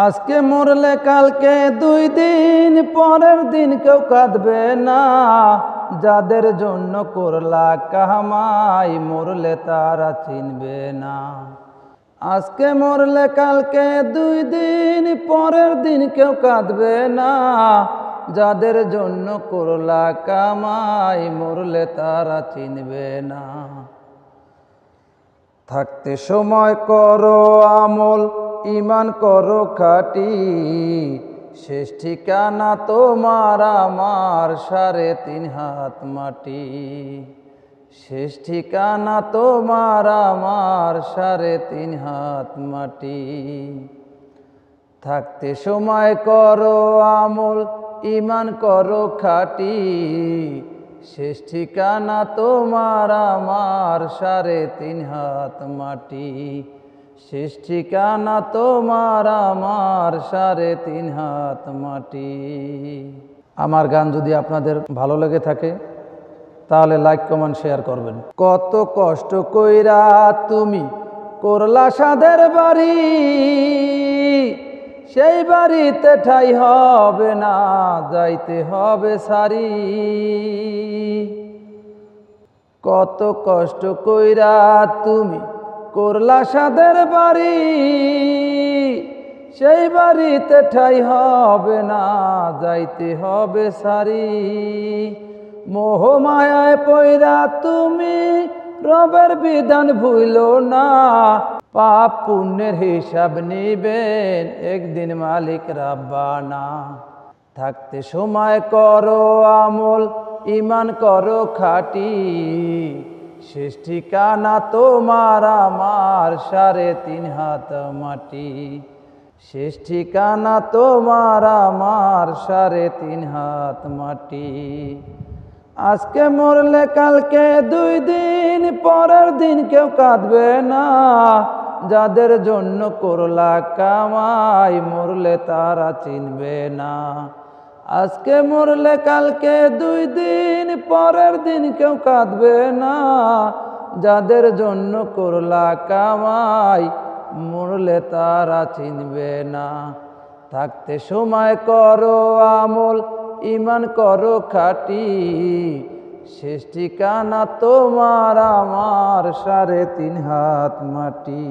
আজকে মরলে কালকে 2 দিন, পরের দিন কেউ কাঁদবে না। যাদের জন্য করলা কামাই, মরলে তারা চিনবে না। আজকে মরলে কালকে 2 দিন, পরের দিন কেউ কাঁদবে না। যাদের জন্য করলা কামাই, মরলে তারা চিনবে না। থাকতে সময় করো আমল, ঈমান করো খাঁটি। শেষ ঠিকানা তোমার আমার 3.5 হাত মাটি। শেষ ঠিকানা তোমার আমার 3.5 হাত মাটি। থাকতে সময় করো আমল, ঈমান করো খাঁটি। শেষ ঠিকানা তোমার আমার 3.5 হাত মাটি। শেষ ঠিকানা তোমার আমার 3.5 হাত মাটি। আমার গান যদি আপনাদের ভালো লেগে থাকে তাহলে লাইক কমেন্ট শেয়ার করবেন। কত কষ্ট কইরা তুমি করলা সাধের বাড়ি, সেই বাড়িতে ঠাই হবে না, যাইতে হবে সারি। কত কষ্ট কইরা তুমি করলা সাধের বাড়ি, সেই বাড়িতে ঠাই হবে না, যাইতে হবে সারি। মোহ মায়ায় পইরা তুমি রবের বিধান ভুইলো না। পাপ পুণ্যের হিসাব নিবেন একদিন মালিক রাব্বানা। থাকতে সময় করো আমল, ঈমান করো খাঁটি। শেষ ঠিকানা তোমার আমার 3.5 হাত মাটি। শেষ ঠিকানা তোমার আমার 3.5 হাত মাটি। আজকে মরলে কালকে 2 দিন, পরের দিন কেউ কাঁদবে না। যাদের জন্য করলা কামাই, মরলে তারা চিনবে না। আজকে মরলে কালকে 2 দিন, পরের দিন কেউ কাঁদবে না। যাদের জন্য করলা কামাই, মরলে তারা চিনবে না। থাকতে সময় করো আমল, ঈমান করো খাঁটি। শেষ ঠিকানা তোমার আমার 3.5 হাত মাটি।